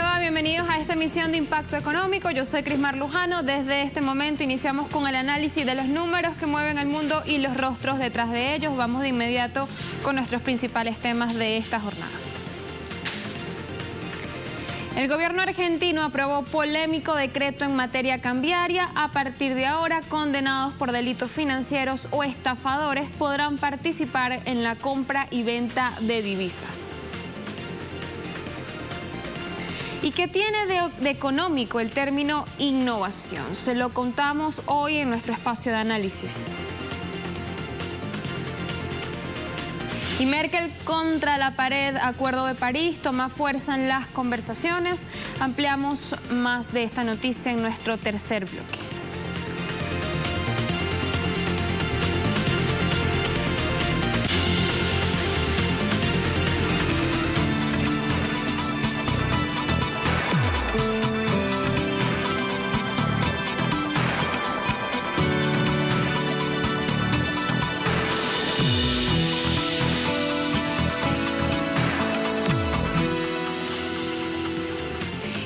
le va? Bienvenidos a esta emisión de Impacto Económico. Yo soy Crismar Lujano. Desde este momento iniciamos con el análisis de los números que mueven al mundo y los rostros detrás de ellos. Vamos de inmediato con nuestros principales temas de esta jornada. El gobierno argentino aprobó polémico decreto en materia cambiaria. A partir de ahora, condenados por delitos financieros o estafadores podrán participar en la compra y venta de divisas. ¿Y qué tiene de económico el término innovación? Se lo contamos hoy en nuestro espacio de análisis. Y Merkel contra la pared, Acuerdo de París, toma fuerza en las conversaciones. Ampliamos más de esta noticia en nuestro tercer bloque.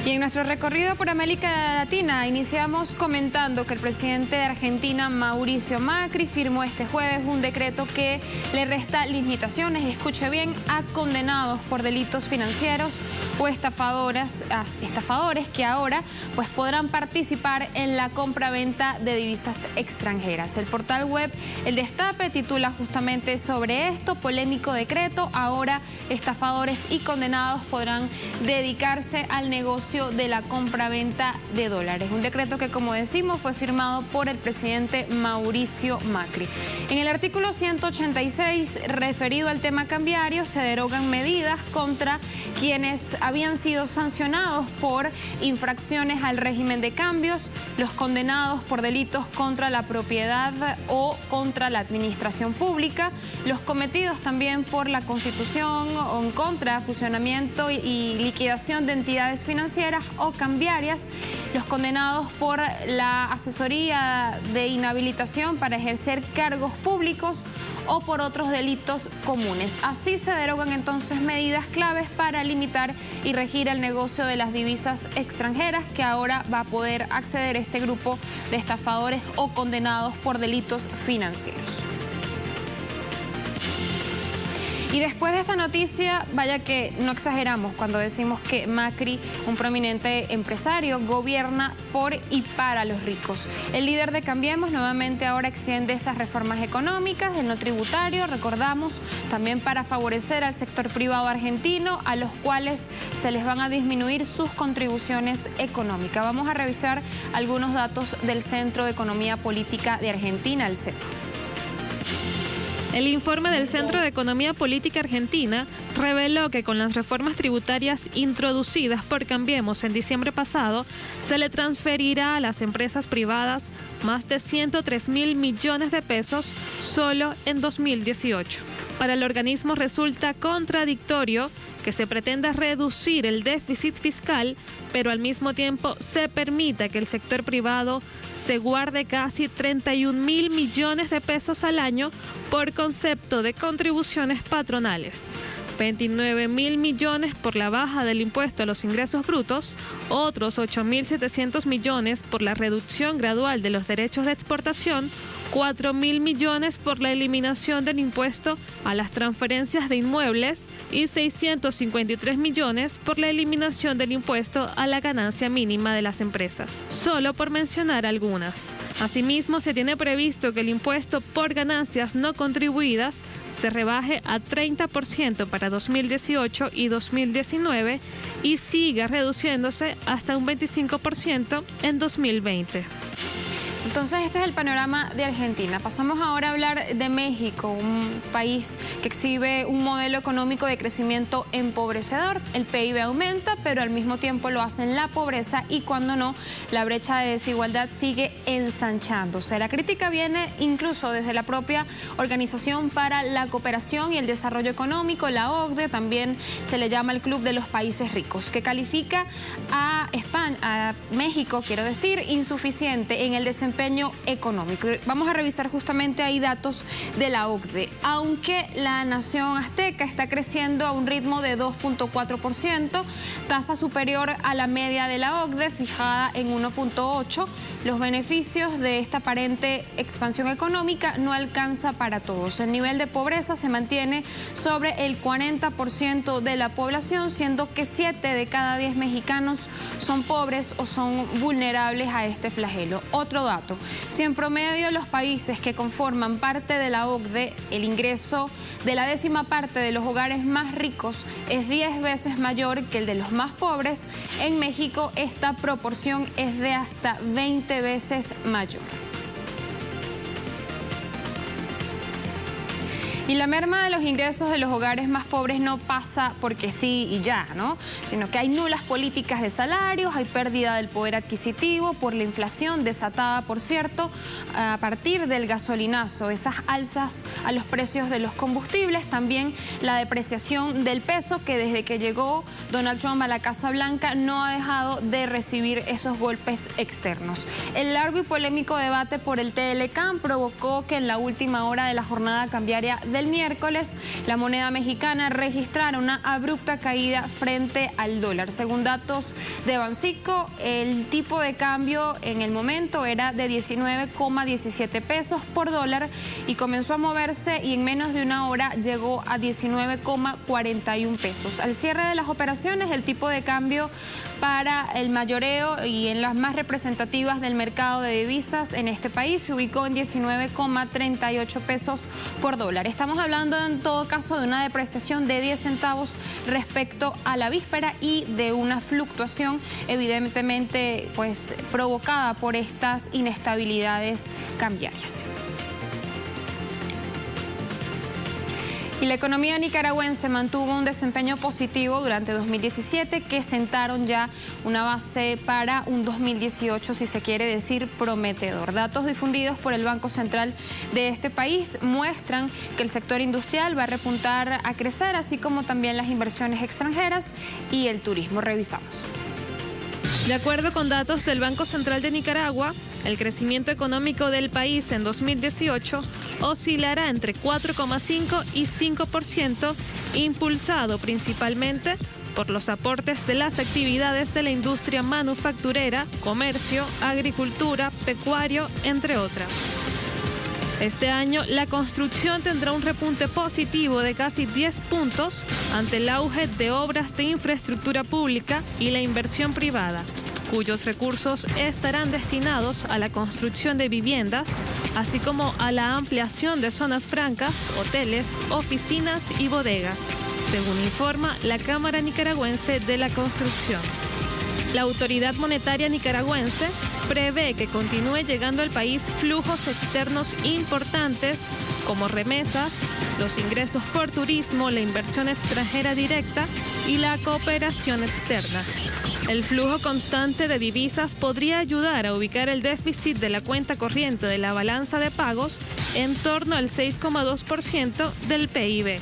Y en nuestro recorrido por América Latina iniciamos comentando que el presidente de Argentina, Mauricio Macri, firmó este jueves un decreto que le resta limitaciones, escuche bien, a condenados por delitos financieros o estafadores que ahora pues podrán participar en la compra-venta de divisas extranjeras. El portal web El Destape titula justamente sobre esto: polémico decreto, ahora estafadores y condenados podrán dedicarse al negocio de la compra-venta de dólares. Un decreto que, como decimos, fue firmado por el presidente Mauricio Macri. En el artículo 186, referido al tema cambiario, se derogan medidas contra quienes habían sido sancionados por infracciones al régimen de cambios, los condenados por delitos contra la propiedad o contra la administración pública, los cometidos también por la Constitución o en contra de funcionamiento y liquidación de entidades financieras o cambiarias, los condenados por la asesoría de inhabilitación para ejercer cargos públicos o por otros delitos comunes. Así se derogan entonces medidas claves para limitar y regir el negocio de las divisas extranjeras, que ahora va a poder acceder este grupo de estafadores o condenados por delitos financieros. Y después de esta noticia, vaya que no exageramos cuando decimos que Macri, un prominente empresario, gobierna por y para los ricos. El líder de Cambiemos nuevamente ahora extiende esas reformas económicas, el no tributario, recordamos, también para favorecer al sector privado argentino, a los cuales se les van a disminuir sus contribuciones económicas. Vamos a revisar algunos datos del Centro de Economía Política de Argentina, el CEPA. El informe del Centro de Economía Política Argentina reveló que con las reformas tributarias introducidas por Cambiemos en diciembre pasado, se le transferirá a las empresas privadas más de 103.000 millones de pesos solo en 2018. Para el organismo resulta contradictorio que se pretenda reducir el déficit fiscal, pero al mismo tiempo se permita que el sector privado se guarde casi 31.000 millones de pesos al año por concepto de contribuciones patronales, 29.000 millones por la baja del impuesto a los ingresos brutos, otros 8.700 millones por la reducción gradual de los derechos de exportación, 4.000 millones por la eliminación del impuesto a las transferencias de inmuebles y 653 millones por la eliminación del impuesto a la ganancia mínima de las empresas, solo por mencionar algunas. Asimismo, se tiene previsto que el impuesto por ganancias no contribuidas se rebaje a 30% para 2018 y 2019 y siga reduciéndose hasta un 25% en 2020. Entonces este es el panorama de Argentina. Pasamos ahora a hablar de México, un país que exhibe un modelo económico de crecimiento empobrecedor. El PIB aumenta, pero al mismo tiempo lo hace en la pobreza y cuando no, la brecha de desigualdad sigue ensanchándose. La crítica viene incluso desde la propia Organización para la Cooperación y el Desarrollo Económico, la OCDE, también se le llama el Club de los Países Ricos, que califica a México, insuficiente en el desempeño desempeño económico. Vamos a revisar justamente ahí datos de la OCDE. Aunque la nación azteca está creciendo a un ritmo de 2.4%, tasa superior a la media de la OCDE, fijada en 1.8%, los beneficios de esta aparente expansión económica no alcanza para todos. El nivel de pobreza se mantiene sobre el 40% de la población, siendo que 7 de cada 10 mexicanos son pobres o son vulnerables a este flagelo. Otro dato, si en promedio los países que conforman parte de la OCDE, el ingreso de la 10ª parte de los hogares más ricos es 10 veces mayor que el de los más pobres, en México esta proporción es de hasta 20 veces mayor. Y la merma de los ingresos de los hogares más pobres no pasa porque sí y ya, ¿no? Sino que hay nulas políticas de salarios, hay pérdida del poder adquisitivo por la inflación desatada, por cierto, a partir del gasolinazo, esas alzas a los precios de los combustibles, también la depreciación del peso, que desde que llegó Donald Trump a la Casa Blanca no ha dejado de recibir esos golpes externos. El largo y polémico debate por el TLCAN provocó que en la última hora de la jornada cambiaria del miércoles, la moneda mexicana registrara una abrupta caída frente al dólar. Según datos de Banxico, el tipo de cambio en el momento era de 19,17 pesos por dólar y comenzó a moverse y en menos de una hora llegó a 19,41 pesos. Al cierre de las operaciones, el tipo de cambio para el mayoreo y en las más representativas del mercado de divisas en este país se ubicó en 19,38 pesos por dólar. Estamos hablando en todo caso de una depreciación de 10 centavos respecto a la víspera y de una fluctuación evidentemente pues provocada por estas inestabilidades cambiarias. Y la economía nicaragüense mantuvo un desempeño positivo durante 2017 que sentaron ya una base para un 2018, si se quiere decir, prometedor. Datos difundidos por el Banco Central de este país muestran que el sector industrial va a repuntar a crecer, así como también las inversiones extranjeras y el turismo. Revisamos. De acuerdo con datos del Banco Central de Nicaragua, el crecimiento económico del país en 2018 oscilará entre 4,5 y 5%, impulsado principalmente por los aportes de las actividades de la industria manufacturera, comercio, agricultura, pecuario, entre otras. Este año, la construcción tendrá un repunte positivo de casi 10 puntos ante el auge de obras de infraestructura pública y la inversión privada, cuyos recursos estarán destinados a la construcción de viviendas, así como a la ampliación de zonas francas, hoteles, oficinas y bodegas, según informa la Cámara Nicaragüense de la Construcción. La autoridad monetaria nicaragüense prevé que continúe llegando al país flujos externos importantes como remesas, los ingresos por turismo, la inversión extranjera directa y la cooperación externa. El flujo constante de divisas podría ayudar a ubicar el déficit de la cuenta corriente de la balanza de pagos en torno al 6,2% del PIB.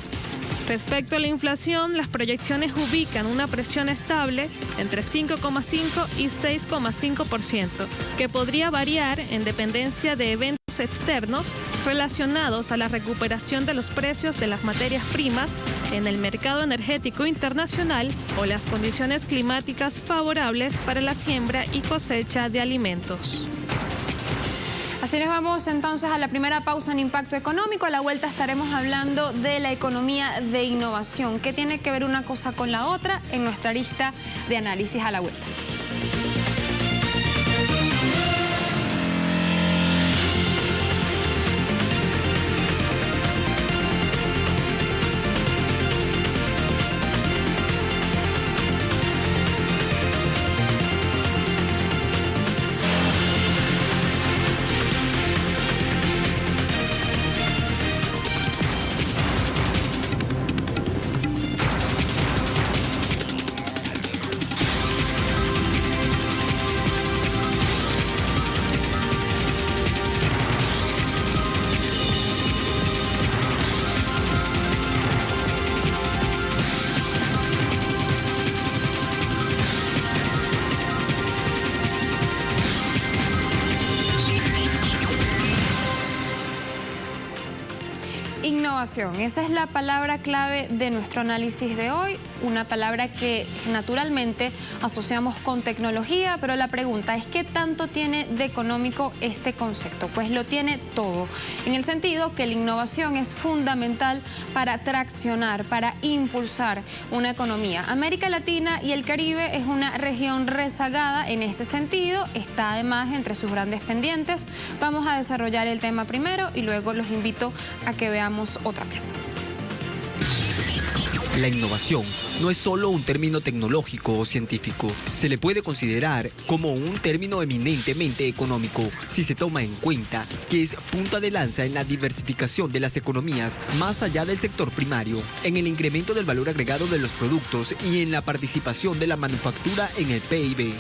Respecto a la inflación, las proyecciones ubican una presión estable entre 5,5 y 6,5%, que podría variar en dependencia de eventos externos relacionados a la recuperación de los precios de las materias primas en el mercado energético internacional o las condiciones climáticas favorables para la siembra y cosecha de alimentos. Así nos vamos entonces a la primera pausa en Impacto Económico. A la vuelta estaremos hablando de la economía de innovación. ¿Qué tiene que ver una cosa con la otra? En nuestra lista de análisis a la vuelta. Innovación, esa es la palabra clave de nuestro análisis de hoy, una palabra que naturalmente asociamos con tecnología, pero la pregunta es ¿qué tanto tiene de económico este concepto? Pues lo tiene todo, en el sentido que la innovación es fundamental para traccionar, para impulsar una economía. América Latina y el Caribe es una región rezagada en ese sentido, está además entre sus grandes pendientes. Vamos a desarrollar el tema primero y luego los invito a que veamos otra pieza. La innovación no es solo un término tecnológico o científico. Se le puede considerar como un término eminentemente económico si se toma en cuenta que es punta de lanza en la diversificación de las economías más allá del sector primario, en el incremento del valor agregado de los productos y en la participación de la manufactura en el PIB.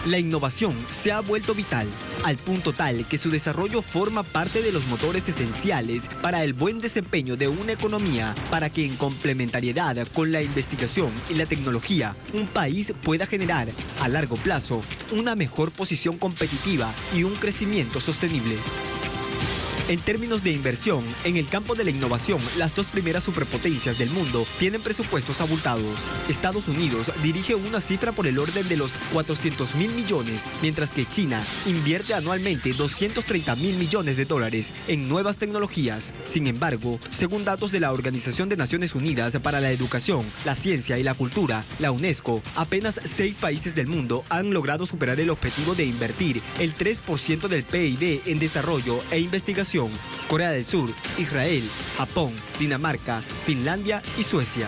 La innovación se ha vuelto vital, al punto tal que su desarrollo forma parte de los motores esenciales para el buen desempeño de una economía, para que en complementariedad con la investigación y la tecnología, un país pueda generar, a largo plazo, una mejor posición competitiva y un crecimiento sostenible. En términos de inversión, en el campo de la innovación, las dos primeras superpotencias del mundo tienen presupuestos abultados. Estados Unidos dirige una cifra por el orden de los 400.000 millones, mientras que China invierte anualmente 230.000 millones de dólares en nuevas tecnologías. Sin embargo, según datos de la Organización de Naciones Unidas para la Educación, la Ciencia y la Cultura, la UNESCO, apenas 6 países del mundo han logrado superar el objetivo de invertir el 3% del PIB en desarrollo e investigación. Corea del Sur, Israel, Japón, Dinamarca, Finlandia y Suecia.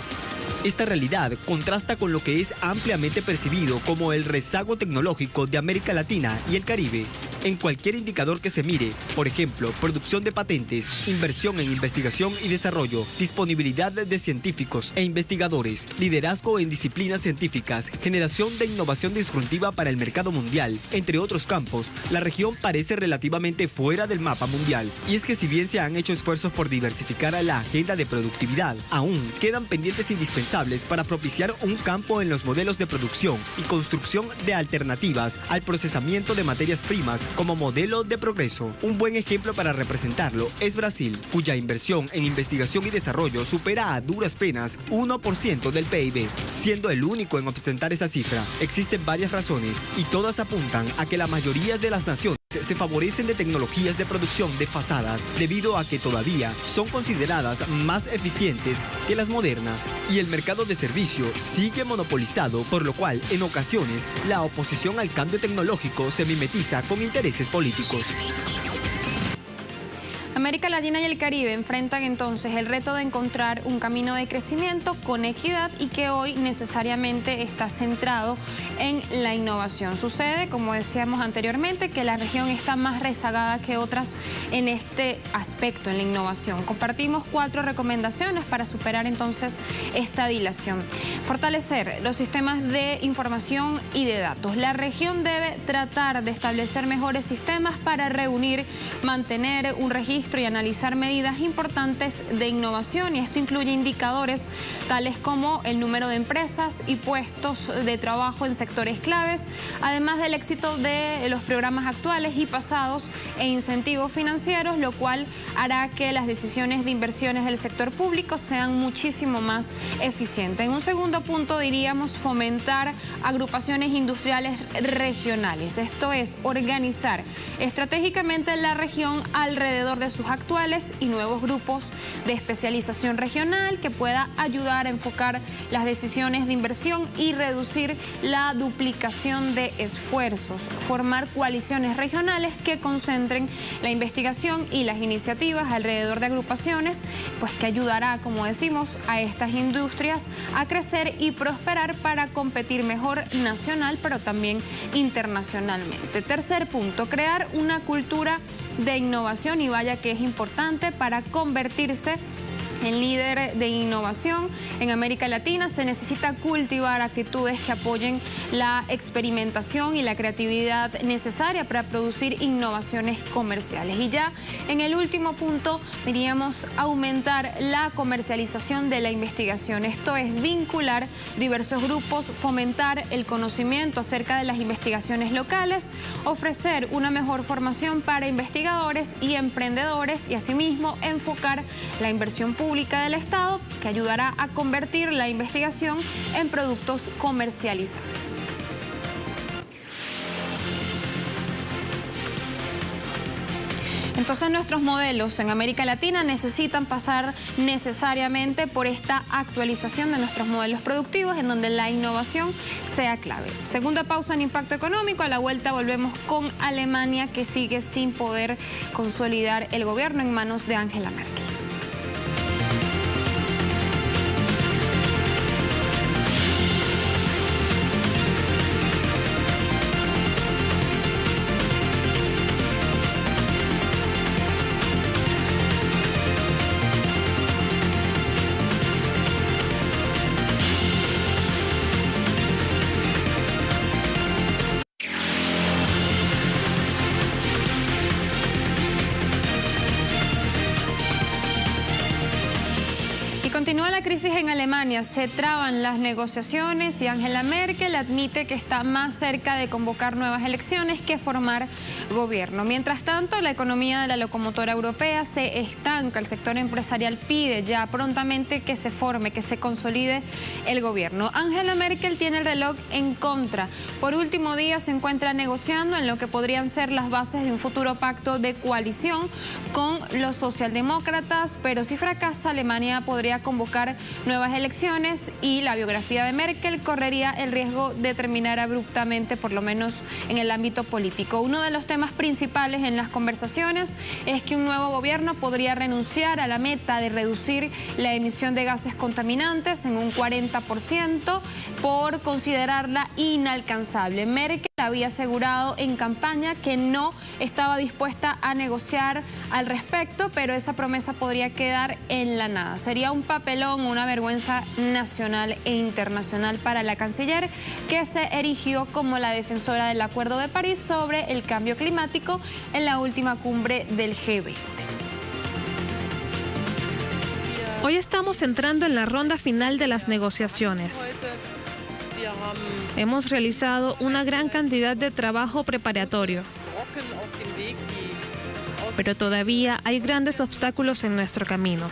Esta realidad contrasta con lo que es ampliamente percibido como el rezago tecnológico de América Latina y el Caribe. En cualquier indicador que se mire, por ejemplo, producción de patentes, inversión en investigación y desarrollo, disponibilidad de científicos e investigadores, liderazgo en disciplinas científicas, generación de innovación disruptiva para el mercado mundial, entre otros campos, la región parece relativamente fuera del mapa mundial. Y es que si bien se han hecho esfuerzos por diversificar la agenda de productividad, aún quedan pendientes indispensables para propiciar un campo en los modelos de producción y construcción de alternativas al procesamiento de materias primas como modelo de progreso. Un buen ejemplo para representarlo es Brasil, cuya inversión en investigación y desarrollo supera a duras penas 1% del PIB, siendo el único en ostentar esa cifra. Existen varias razones y todas apuntan a que la mayoría de las naciones se favorecen de tecnologías de producción desfasadas debido a que todavía son consideradas más eficientes que las modernas. Y el mercado de servicio sigue monopolizado, por lo cual en ocasiones la oposición al cambio tecnológico se mimetiza con intereses políticos. América Latina y el Caribe enfrentan entonces el reto de encontrar un camino de crecimiento con equidad y que hoy necesariamente está centrado en la innovación. Sucede, como decíamos anteriormente, que la región está más rezagada que otras en este aspecto, en la innovación. Compartimos 4 recomendaciones para superar entonces esta dilación. Fortalecer los sistemas de información y de datos. La región debe tratar de establecer mejores sistemas para reunir, mantener un registro y analizar medidas importantes de innovación, y esto incluye indicadores tales como el número de empresas y puestos de trabajo en sectores claves, además del éxito de los programas actuales y pasados e incentivos financieros, lo cual hará que las decisiones de inversiones del sector público sean muchísimo más eficientes. En un segundo punto diríamos fomentar agrupaciones industriales regionales, esto es organizar estratégicamente la región alrededor de sus actuales y nuevos grupos de especialización regional que pueda ayudar a enfocar las decisiones de inversión y reducir la duplicación de esfuerzos, formar coaliciones regionales que concentren la investigación y las iniciativas alrededor de agrupaciones, pues que ayudará, como decimos, a estas industrias a crecer y prosperar para competir mejor nacional, pero también internacionalmente. Tercer punto, crear una cultura de innovación, y vaya que es importante para convertirse en líder de innovación en América Latina. Se necesita cultivar actitudes que apoyen la experimentación y la creatividad necesaria para producir innovaciones comerciales. Y ya en el último punto diríamos aumentar la comercialización de la investigación. Esto es vincular diversos grupos, fomentar el conocimiento acerca de las investigaciones locales, ofrecer una mejor formación para investigadores y emprendedores y asimismo enfocar la inversión pública Pública del Estado, que ayudará a convertir la investigación en productos comercializables. Entonces nuestros modelos en América Latina necesitan pasar necesariamente por esta actualización de nuestros modelos productivos en donde la innovación sea clave. Segunda pausa en Impacto Económico. A la vuelta volvemos con Alemania, que sigue sin poder consolidar el gobierno en manos de Angela Merkel. Continúa la crisis en Alemania, se traban las negociaciones y Angela Merkel admite que está más cerca de convocar nuevas elecciones que formar gobierno. Mientras tanto, la economía de la locomotora europea se estanca. El sector empresarial pide ya prontamente que se forme, que se consolide el gobierno. Angela Merkel tiene el reloj en contra. Por último día se encuentra negociando en lo que podrían ser las bases de un futuro pacto de coalición con los socialdemócratas, pero si fracasa, Alemania podría convocar nuevas elecciones y la biografía de Merkel correría el riesgo de terminar abruptamente, por lo menos en el ámbito político. Uno de los temas principales en las conversaciones es que un nuevo gobierno podría renunciar a la meta de reducir la emisión de gases contaminantes en un 40% por considerarla inalcanzable. Merkel había asegurado en campaña que no estaba dispuesta a negociar al respecto, pero esa promesa podría quedar en la nada. Sería un papelón, una vergüenza nacional e internacional para la canciller, que se erigió como la defensora del Acuerdo de París sobre el cambio climático en la última cumbre del G20. Hoy estamos entrando en la ronda final de las negociaciones. Hemos realizado una gran cantidad de trabajo preparatorio, pero todavía hay grandes obstáculos en nuestro camino.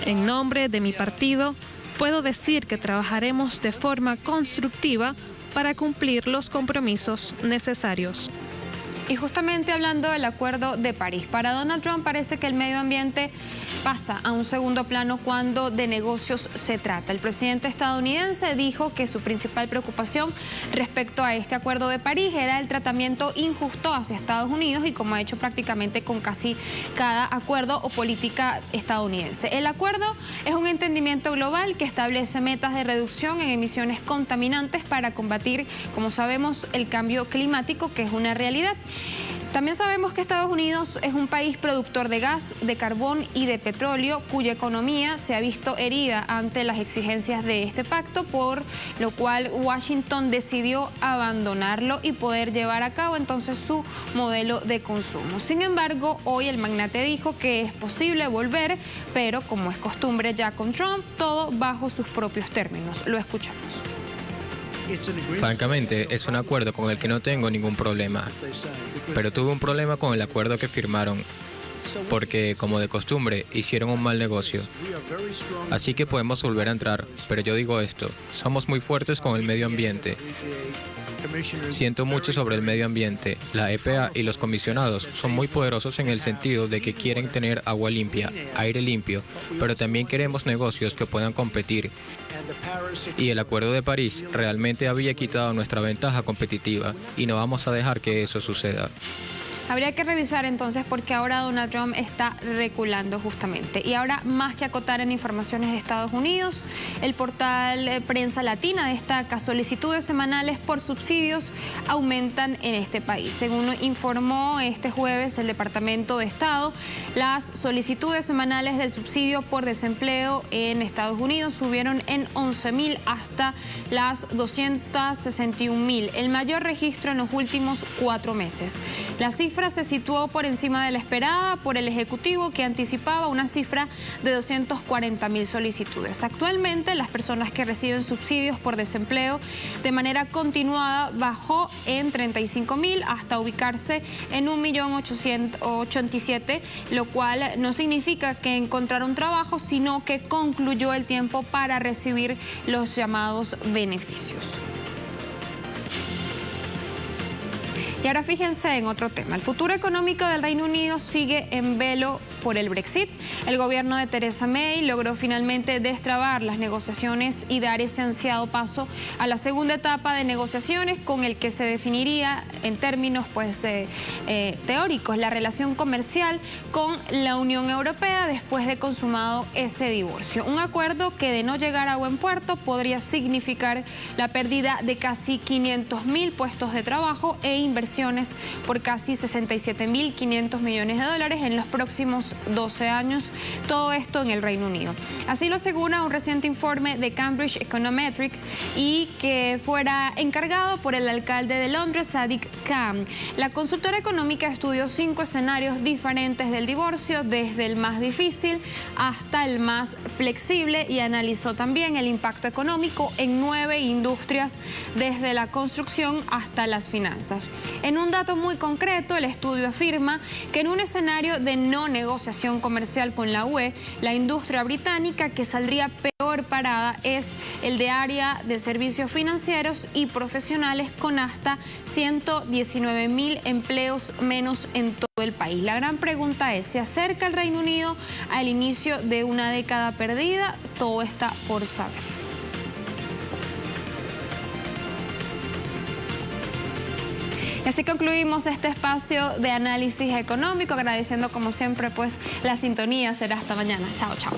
En nombre de mi partido, puedo decir que trabajaremos de forma constructiva para cumplir los compromisos necesarios. Y justamente hablando del Acuerdo de París, para Donald Trump parece que el medio ambiente pasa a un segundo plano cuando de negocios se trata. El presidente estadounidense dijo que su principal preocupación respecto a este Acuerdo de París era el tratamiento injusto hacia Estados Unidos y como ha hecho prácticamente con casi cada acuerdo o política estadounidense. El acuerdo es un entendimiento global que establece metas de reducción en emisiones contaminantes para combatir, como sabemos, el cambio climático, que es una realidad. También sabemos que Estados Unidos es un país productor de gas, de carbón y de petróleo, cuya economía se ha visto herida ante las exigencias de este pacto, por lo cual Washington decidió abandonarlo y poder llevar a cabo entonces su modelo de consumo. Sin embargo, hoy el magnate dijo que es posible volver, pero como es costumbre ya con Trump, todo bajo sus propios términos. Lo escuchamos. Francamente, es un acuerdo con el que no tengo ningún problema, pero tuve un problema con el acuerdo que firmaron, porque, como de costumbre, hicieron un mal negocio. Así que podemos volver a entrar, pero yo digo esto, somos muy fuertes con el medio ambiente. Siento mucho sobre el medio ambiente. La EPA y los comisionados son muy poderosos en el sentido de que quieren tener agua limpia, aire limpio, pero también queremos negocios que puedan competir. Y el Acuerdo de París realmente había quitado nuestra ventaja competitiva y no vamos a dejar que eso suceda. Habría que revisar entonces porque ahora Donald Trump está reculando justamente. Y ahora, más que acotar en informaciones de Estados Unidos, el portal Prensa Latina destaca solicitudes semanales por subsidios aumentan en este país. Según informó este jueves el Departamento de Estado, las solicitudes semanales del subsidio por desempleo en Estados Unidos subieron en 11.000 hasta las 261.000, el mayor registro en los últimos 4 meses. La cifra cifra se situó por encima de la esperada por el Ejecutivo, que anticipaba una cifra de 240.000 solicitudes. Actualmente, las personas que reciben subsidios por desempleo de manera continuada bajó en 35.000 hasta ubicarse en 1.887.000, lo cual no significa que encontraron trabajo, sino que concluyó el tiempo para recibir los llamados beneficios. Y ahora fíjense en otro tema. El futuro económico del Reino Unido sigue en velo por el Brexit. El gobierno de Theresa May logró finalmente destrabar las negociaciones y dar ese ansiado paso a la segunda etapa de negociaciones, con el que se definiría en términos teóricos la relación comercial con la Unión Europea después de consumado ese divorcio. Un acuerdo que, de no llegar a buen puerto, podría significar la pérdida de casi 500.000 puestos de trabajo e inversiones por casi 67.500 millones de dólares en los próximos 12 años, todo esto en el Reino Unido. Así lo asegura un reciente informe de Cambridge Econometrics, y que fuera encargado por el alcalde de Londres, Sadiq Khan. La consultora económica estudió 5 escenarios diferentes del divorcio, desde el más difícil hasta el más flexible, y analizó también el impacto económico en 9 industrias, desde la construcción hasta las finanzas. En un dato muy concreto, el estudio afirma que en un escenario de no negociación comercial con la UE, la industria británica que saldría peor parada es el de área de servicios financieros y profesionales, con hasta 119.000 empleos menos en todo el país. La gran pregunta es: ¿se acerca el Reino Unido al inicio de una década perdida? Todo está por saber. Y así concluimos este espacio de análisis económico, agradeciendo como siempre la sintonía. Será hasta mañana. Chao, chao.